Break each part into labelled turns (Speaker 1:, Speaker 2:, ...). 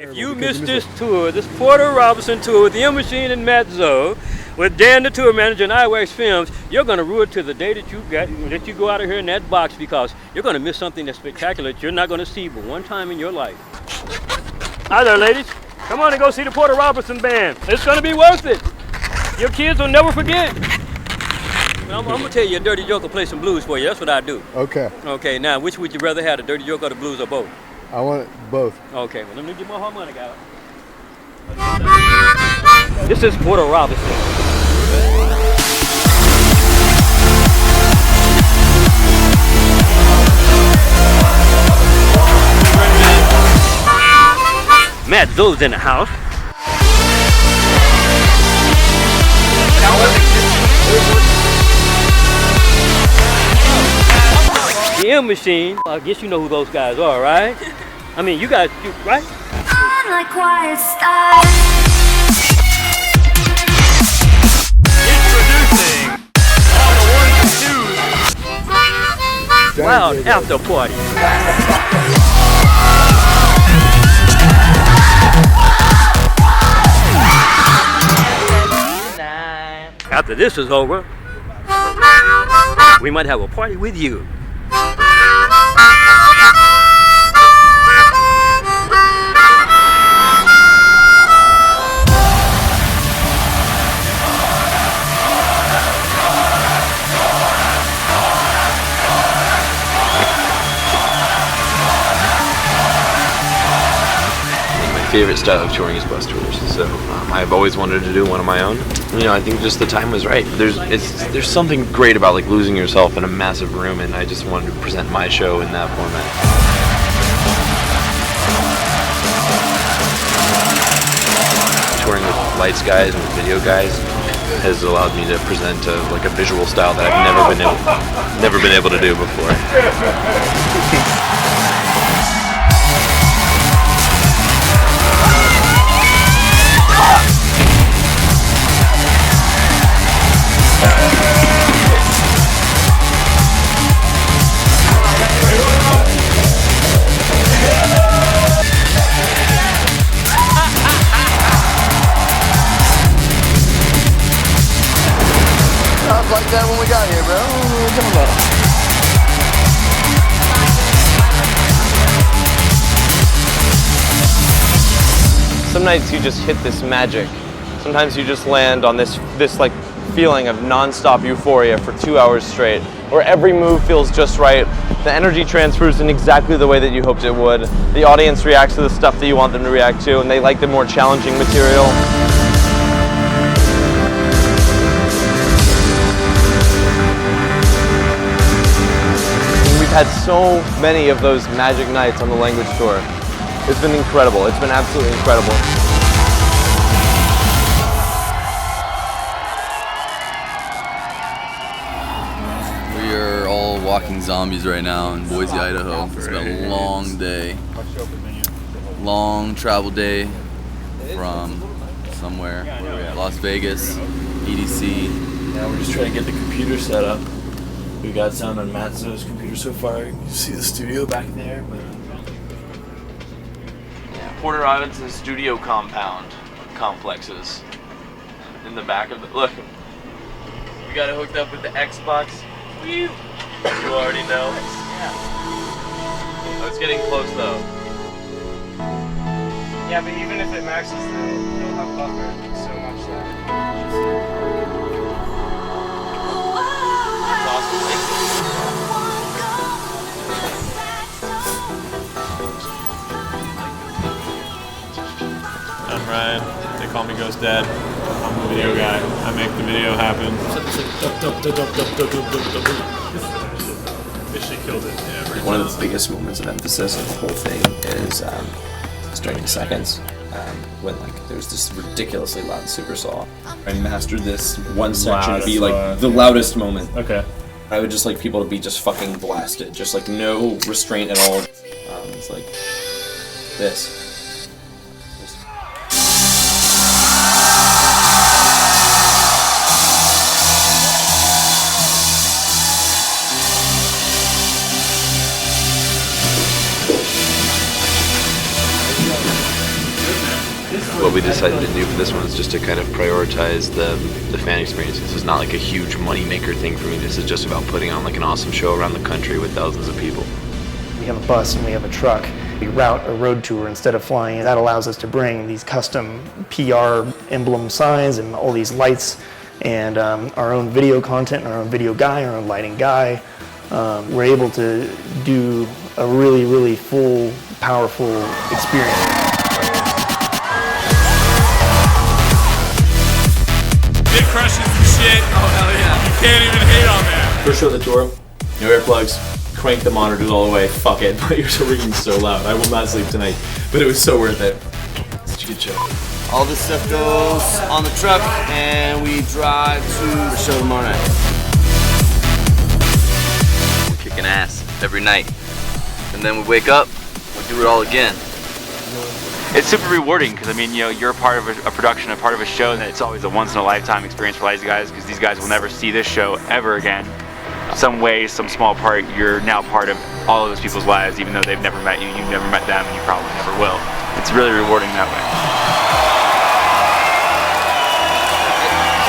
Speaker 1: If you missed this tour, this Porter Robinson tour with the M Machine and Matt Zoe, with Dan the tour manager and iWax Films, you're going to rue it to the day that you go out of here in that box, because you're going to miss something that's spectacular that you're not going to see but one time in your life. Hi there, ladies. Come on and go see the Porter Robinson band. It's going to be worth it. Your kids will never forget. I'm going to tell you, a Dirty Joke will play some blues for you. That's what I do.
Speaker 2: Okay.
Speaker 1: Okay, now, which would you rather have, the Dirty Joke or the blues, or both?
Speaker 2: I want it both.
Speaker 1: Okay, well, let me get my harmonic out. This is Porter Robinson. Matt Zoe's in the house. The M Machine, I guess you know who those guys are, right? I mean, you guys, right?
Speaker 3: On like quiet stars.
Speaker 1: Introducing all the ones and twos. Wild after party. After this is over, we might have a party with you.
Speaker 4: My favorite style of touring is bus tours, so I've always wanted to do one of my own. You know, I think just the time was right. There's something great about like losing yourself in a massive room, and I just wanted to present my show in that format. Touring with lights guys and video guys has allowed me to present like a visual style that I've never been able to do before.
Speaker 2: Like that when we got here, bro. What are you talking about?
Speaker 5: Some nights you just hit this magic. Sometimes you just land on this like feeling of non-stop euphoria for 2 hours straight, where every move feels just right. The energy transfers in exactly the way that you hoped it would. The audience reacts to the stuff that you want them to react to, and they like the more challenging material. We've had so many of those magic nights on the Language Tour. It's been incredible. It's been absolutely incredible.
Speaker 6: We are all walking zombies right now in Boise, Idaho. It's been a long day. Long travel day from somewhere. Where are we at? Las Vegas, EDC.
Speaker 7: Now we're just trying to get the computer set up. We got sound on Matt Zoe's computer so far. You can see the studio back there. But
Speaker 4: Porter Robinson studio complexes in the back of the look. We got it hooked up with the Xbox. You already know. Yeah. Oh, it's getting close though.
Speaker 8: Yeah, but even if it maxes, it'll have buffer so much that.
Speaker 4: That's awesome. Thank you.
Speaker 9: I'm Ryan. They call me Ghost Dad. I'm the video guy. I make the video happen. She killed it. Yeah,
Speaker 10: one of the biggest moments of emphasis of the whole thing is starting seconds. When like there's this ridiculously loud super saw. I mastered this one section to be like the loudest moment.
Speaker 9: Okay.
Speaker 10: I would just like people to be just fucking blasted, just like no restraint at all. It's like this.
Speaker 4: what we decided to do for this one is just to kind of prioritize the fan experience. This is not like a huge money maker thing for me. This is just about putting on like an awesome show around the country with thousands of people.
Speaker 11: We have a bus and we have a truck. We route a road tour instead of flying. That allows us to bring these custom PR emblem signs and all these lights and our own video content, our own video guy, our own lighting guy. We're able to do a really, really full, powerful experience.
Speaker 9: It crushes the shit. Oh, hell yeah. You can't even hate on that.
Speaker 10: First show of the tour, no earplugs, crank the monitors all the way, fuck it. My ears are ringing so loud. I will not sleep tonight, but it was so worth it. Such a good show.
Speaker 2: All this stuff goes on the truck, and we drive to the show tomorrow night. We're kicking ass every night. And then we wake up, we do it all again.
Speaker 8: It's super rewarding because I mean, you know, you're a part of a production, a part of a show, and it's always a once-in-a-lifetime experience for these guys because these guys will never see this show ever again. Some way, some small part, you're now part of all of those people's lives, even though they've never met you, you've never met them, and you probably never will. It's really rewarding that way.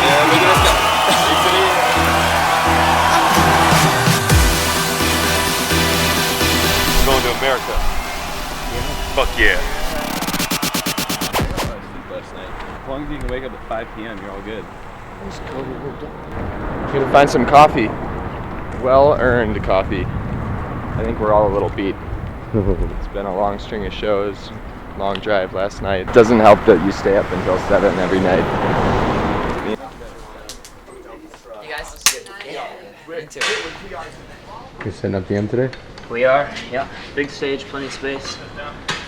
Speaker 2: Yeah, look at us go.
Speaker 8: We're going to America. Fuck yeah.
Speaker 9: As long as you can wake up at 5 p.m., you're all good.
Speaker 5: Gonna find some coffee. Well-earned coffee. I think we're all a little beat. It's been a long string of shows, long drive last night. It doesn't help that you stay up until 7 every night.
Speaker 12: You guys? Yeah. Me too.
Speaker 6: You're setting up the M today?
Speaker 12: We are, yeah. Big stage, plenty of space.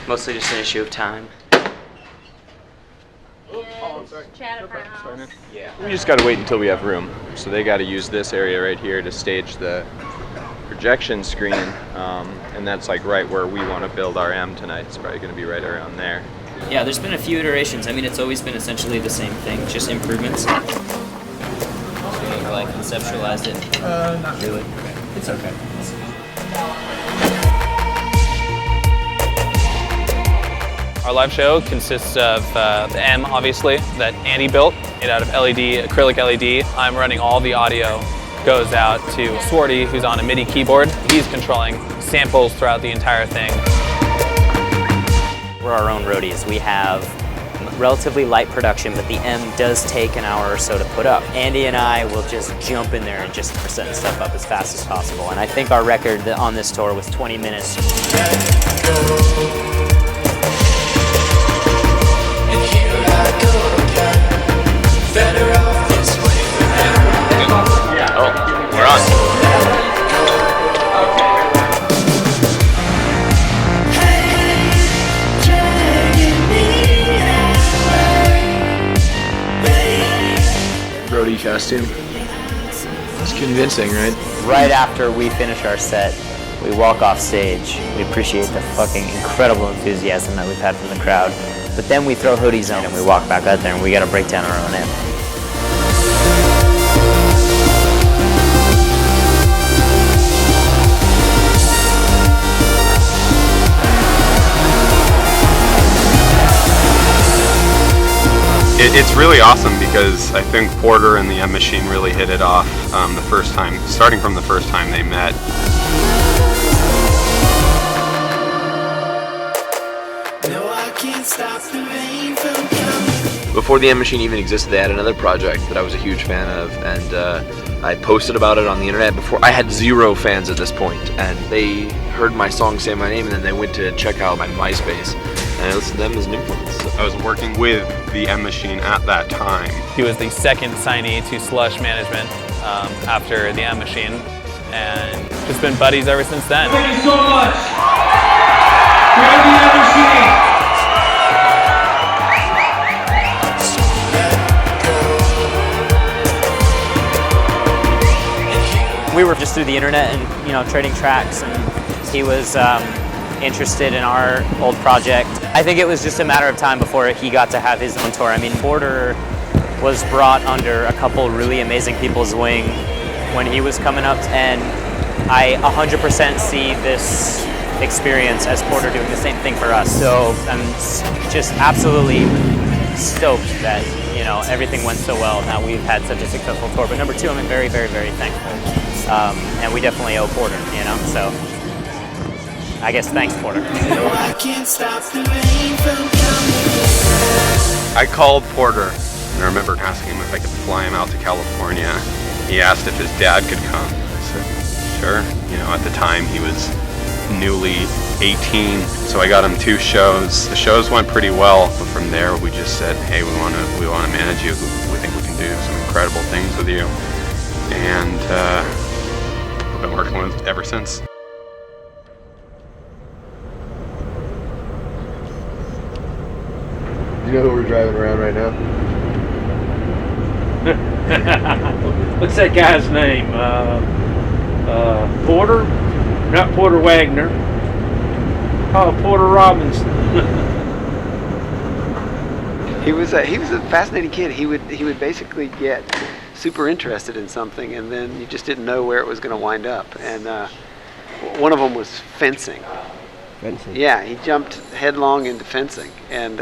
Speaker 12: Mostly just an issue of time.
Speaker 5: We just gotta wait until we have room. So they gotta use this area right here to stage the projection screen. And that's like right where we want to build our M tonight. It's probably gonna be right around there.
Speaker 12: Yeah, there's been a few iterations. I mean, it's always been essentially the same thing, just improvements. So you've like conceptualized it?
Speaker 10: Not really. It's okay.
Speaker 13: Our live show consists of the M, obviously, that Andy built, made out of LED, acrylic LED. I'm running all the audio, goes out to Swarty, who's on a MIDI keyboard. He's controlling samples throughout the entire thing.
Speaker 12: We're our own roadies. We have relatively light production, but the M does take an hour or so to put up. Andy and I will just jump in there and just start setting stuff up as fast as possible. And I think our record on this tour was 20 minutes.
Speaker 8: We're on.
Speaker 10: Roadie costume. It's convincing, right?
Speaker 12: Right after we finish our set, we walk off stage. We appreciate the fucking incredible enthusiasm that we've had from the crowd. But then we throw hoodies on and we walk back out there and we gotta break down our own M.
Speaker 14: It's really awesome because I think Porter and the M Machine really hit it off the first time, starting from the first time they met.
Speaker 4: Before the M Machine even existed, they had another project that I was a huge fan of, and I posted about it on the internet before. I had 0 fans at this point, and they heard my song Say My Name, and then they went to check out my MySpace, and I listened to them as an influence.
Speaker 14: I was working with the M Machine at that time.
Speaker 13: He was the second signee to Slush Management after the M Machine, and just been buddies ever since then.
Speaker 15: Thank you so much. We're the M Machine.
Speaker 12: We were just through the internet and, you know, trading tracks, and he was interested in our old project. I think it was just a matter of time before he got to have his own tour. I mean, Porter was brought under a couple really amazing people's wing when he was coming up, and I 100% see this experience as Porter doing the same thing for us. So I'm just absolutely stoked that, you know, everything went so well. Now we've had such a successful tour. But number two, I'm very, very, very thankful. And we definitely owe Porter, you know, so I guess thanks, Porter.
Speaker 15: I can't stop the rain from coming.
Speaker 14: I called Porter, and I remember asking him if I could fly him out to California. He asked if his dad could come. I said, sure. You know, at the time he was newly 18, so I got him 2 shows. The shows went pretty well, but from there we just said, hey, we want to manage you. We think we can do some incredible things with you, and we've been working with it ever since.
Speaker 2: You know who we're driving around right now?
Speaker 1: What's that guy's name? Porter? Not Porter Wagner. Oh, Porter Robinson.
Speaker 16: He was a fascinating kid. He would basically get super interested in something, and then you just didn't know where it was going to wind up. And one of them was fencing.
Speaker 2: Fencing?
Speaker 16: Yeah, he jumped headlong into fencing, and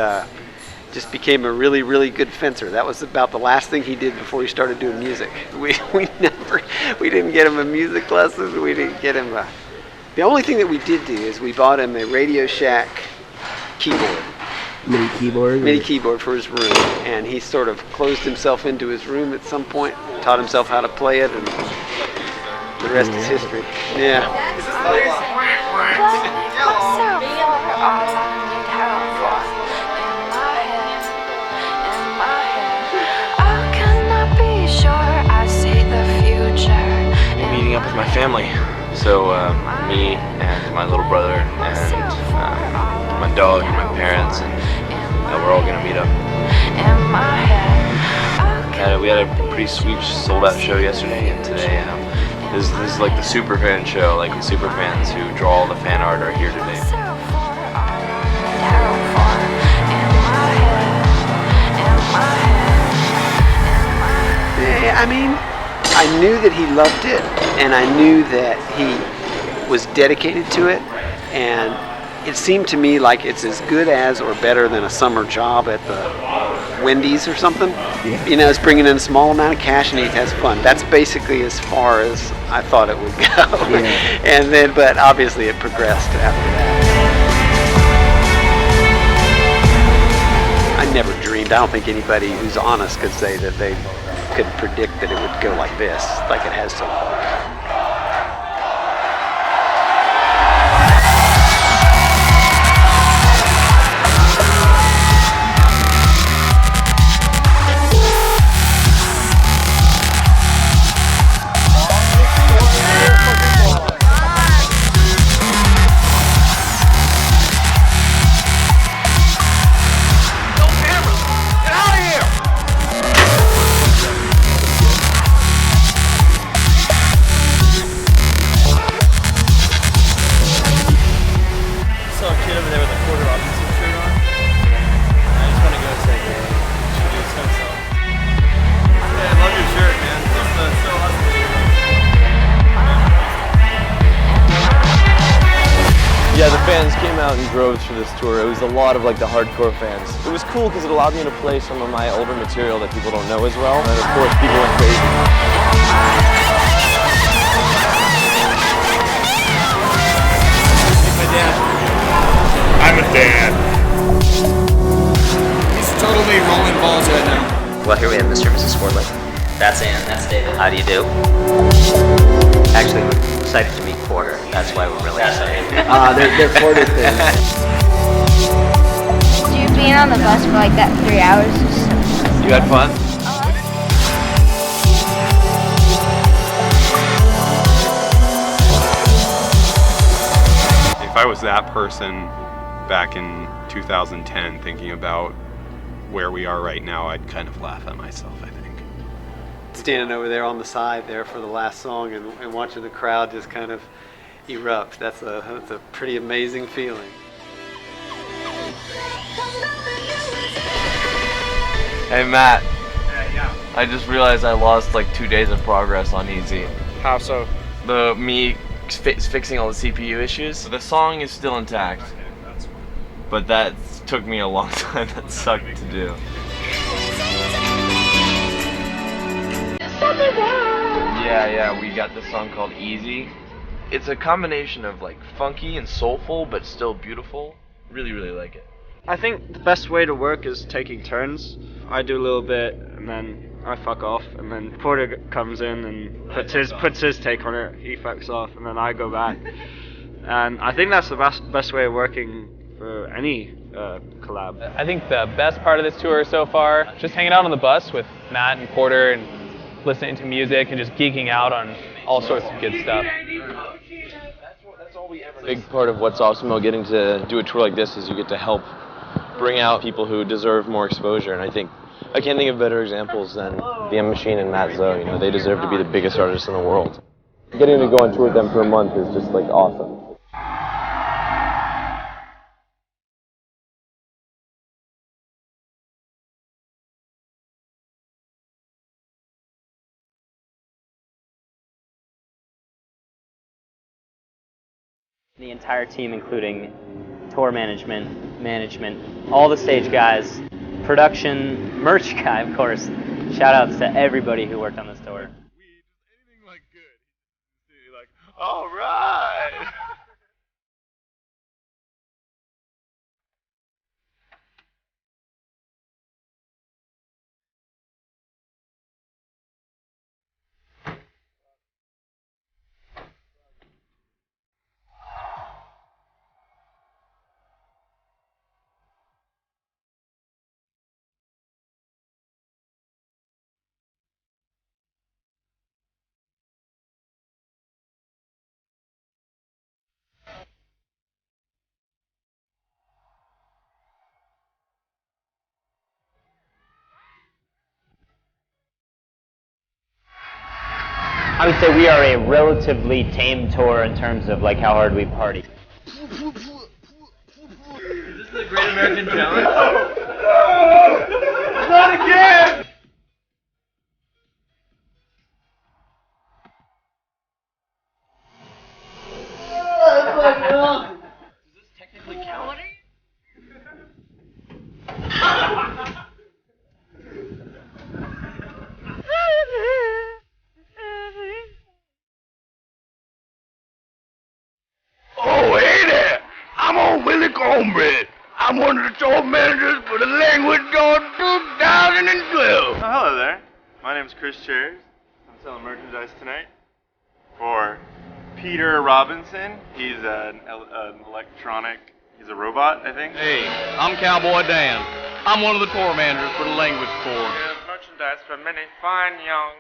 Speaker 16: just became a really, really good fencer. That was about the last thing he did before he started doing music. We didn't get him a music lessons. We didn't get him the only thing that we did do is we bought him a Radio Shack keyboard.
Speaker 2: Mini keyboard?
Speaker 16: Mini keyboard for his room, and he sort of closed himself into his room at some point, taught himself how to play it, and the rest is history. Yeah.
Speaker 4: Meeting up with my family. So me and my little brother and my dog and my parents, and we're all gonna meet up. We had a pretty sweet sold-out show yesterday, and today this is like the super fan show. Like the super fans who draw all the fan art are here today.
Speaker 16: I mean, I knew that he loved it, and I knew that he was dedicated to it, and it seemed to me like it's as good as or better than a summer job at the Wendy's or something. Yeah. You know, it's bringing in a small amount of cash and he has fun. That's basically as far as I thought it would go. Yeah. And then, but obviously it progressed after that. I never dreamed, I don't think anybody who's honest could say that they could predict that it would go like this, like it has so far.
Speaker 5: Yeah, the fans came out in droves for this tour. It was a lot of like the hardcore fans. It was cool because it allowed me to play some of my older material that people don't know as well. And of course, people went crazy.
Speaker 15: My dad. I'm a dad. He's totally rolling balls right now.
Speaker 17: Well, here we have Mr. and Mrs. Fordley. That's Ann, that's David. How do you do? Actually, we're excited to meet Porter. That's why we're really excited.
Speaker 2: They're Porter fans.
Speaker 18: Dude, being on the bus for like that 3 hours is so fun.
Speaker 4: You had fun?
Speaker 14: If I was that person back in 2010 thinking about where we are right now, I'd kind of laugh at myself, I think.
Speaker 16: Standing over there on the side there for the last song and watching the crowd just kind of erupt. That's a pretty amazing feeling.
Speaker 5: Hey Matt. Yeah. I just realized I lost like 2 days of progress on Easy.
Speaker 9: How so?
Speaker 5: Me fixing all the CPU issues. The song is still intact, but that took me a long time. That sucked to do. Yeah, we got this song called Easy. It's a combination of like funky and soulful, but still beautiful. Really, really like it.
Speaker 19: I think the best way to work is taking turns. I do a little bit, and then I fuck off, and then Porter comes in and puts his take on it. He fucks off, and then I go back. And I think that's the best way of working for any collab.
Speaker 13: I think the best part of this tour so far, just hanging out on the bus with Matt and Porter and listening to music and just geeking out on all sorts of good stuff.
Speaker 5: A big part of what's awesome about getting to do a tour like this is you get to help bring out people who deserve more exposure, and I can't think of better examples than the M Machine and Matt Zoe. You know, they deserve to be the biggest artists in the world. Getting to go on tour with them for a month is just like awesome.
Speaker 12: The entire team, including tour management, all the stage guys, production, merch guy, of course. Shout outs to everybody who worked on this tour.
Speaker 5: All right.
Speaker 12: I would say we are a relatively tame tour in terms of like how hard we party.
Speaker 5: Is this the Great American Challenge? Not again! Does this technically count?
Speaker 15: Oh, hey there! I'm on Willie Cornbread. I'm one of the tour managers for the Language Guard 2012.
Speaker 20: Oh, hello there. My name's Chris Chairs. I'm selling merchandise tonight for Peter Robinson. He's an electronic, he's a robot, I think.
Speaker 21: Hey, I'm Cowboy Dan. I'm one of the tour managers for the Language Corps.
Speaker 20: There's merchandise for many fine young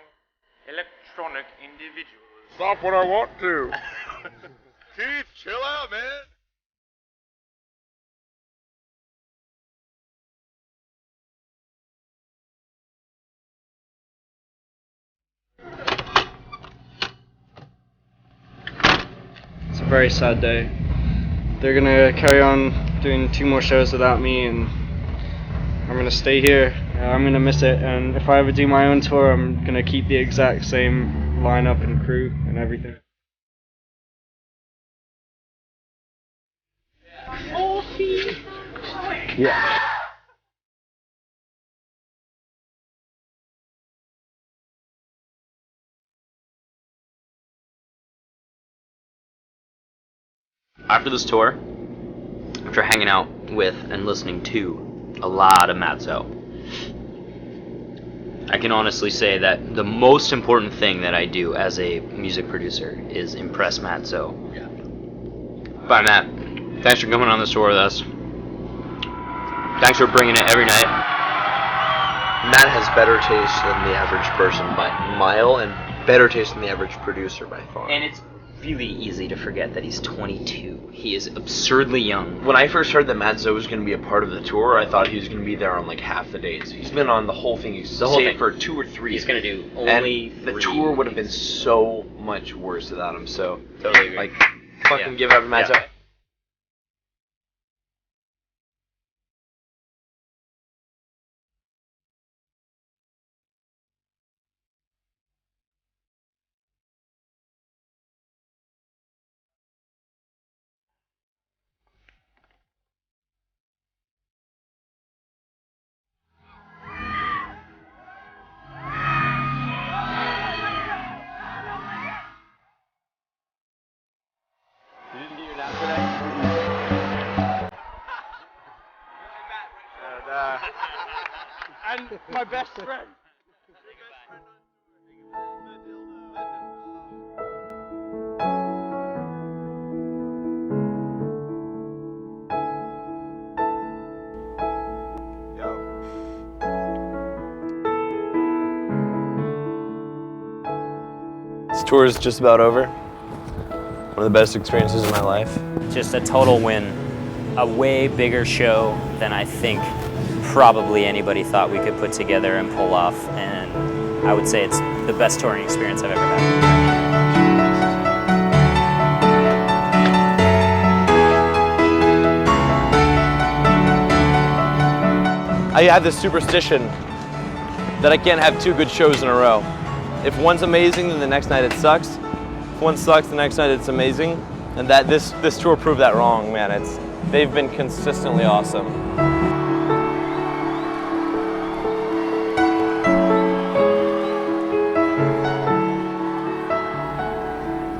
Speaker 20: electronic individuals.
Speaker 15: Stop what I want to. Keith, chill out, man.
Speaker 19: It's a very sad day. They're gonna carry on doing 2 more shows without me, and I'm gonna stay here. I'm gonna miss it, and if I ever do my own tour, I'm gonna keep the exact same lineup and crew and everything.
Speaker 5: Yeah.
Speaker 17: After this tour, after hanging out with and listening to a lot of Matt Zoe, I can honestly say that the most important thing that I do as a music producer is impress Matt Zoe.
Speaker 5: Yeah.
Speaker 17: Bye, Matt. Thanks for coming on this tour with us. Thanks for bringing it every night.
Speaker 4: Matt has better taste than the average person by a mile, and better taste than the average producer by far.
Speaker 17: And it's really easy to forget that he's 22. He is absurdly young.
Speaker 4: When I first heard that Matt Zoe was going to be a part of the tour, I thought he was going to be there on like half the dates. He's been on the whole thing, save for 2 or 3.
Speaker 17: He's going to do only
Speaker 4: and the tour would have been so much worse without him. So,
Speaker 17: totally agree.
Speaker 4: Like, fucking give it up to Matt Zoe.
Speaker 19: And my best friend.
Speaker 5: This tour is just about over. One of the best experiences of my life.
Speaker 12: Just a total win. A way bigger show than I think probably anybody thought we could put together and pull off. And I would say it's the best touring experience I've ever had.
Speaker 5: I have this superstition that I can't have two good shows in a row. If one's amazing, then the next night it sucks. If one sucks, the next night it's amazing. And that this tour proved that wrong, man. They've been consistently awesome.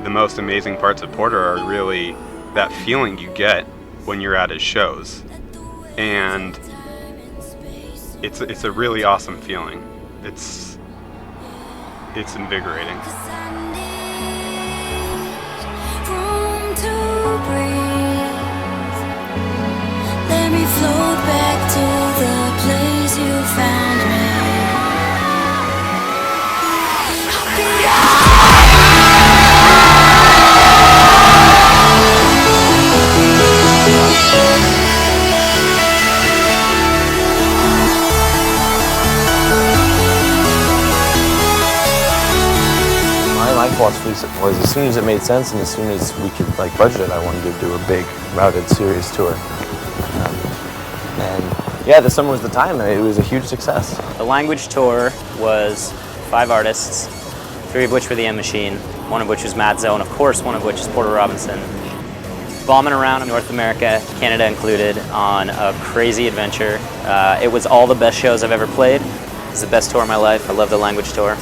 Speaker 14: The most amazing parts of Porter are really that feeling you get when you're at his shows. And it's a really awesome feeling. It's invigorating.
Speaker 3: Let me float back to the place you found me.
Speaker 5: My philosophy was as soon as it made sense and as soon as we could budget it, I wanted to do a big routed series tour. And yeah, the summer was the time. It was a huge success.
Speaker 12: The Language Tour was 5 artists, 3 of which were the M Machine, 1 of which was Matzo, and of course 1 of which is Porter Robinson. Bombing around in North America, Canada included, on a crazy adventure. It was all the best shows I've ever played. It was the best tour of my life. I love the Language Tour.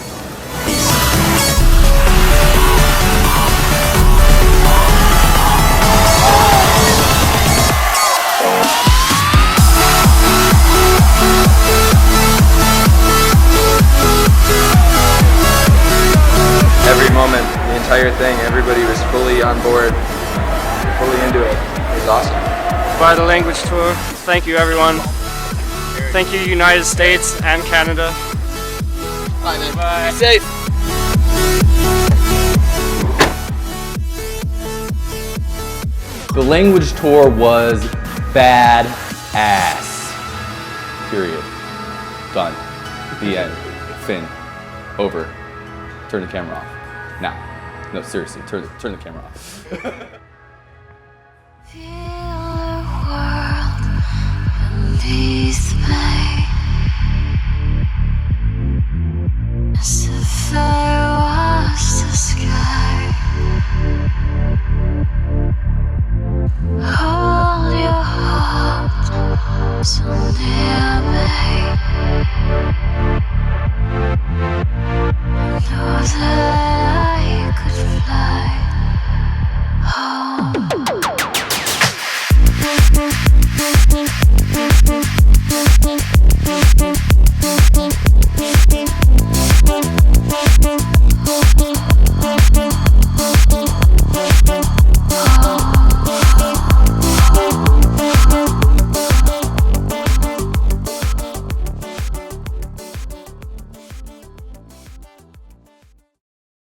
Speaker 22: Every moment, the entire thing, everybody was fully on board, fully into it. It was awesome.
Speaker 19: By the Language Tour, thank you everyone. Thank you United States and Canada.
Speaker 22: Bye man.
Speaker 19: Bye.
Speaker 22: Be safe.
Speaker 23: The Language Tour was bad ass. Period. Done. The end. Fin. Over. Turn the camera off. Now. No, seriously, turn the camera off.
Speaker 3: Feel the world beneath my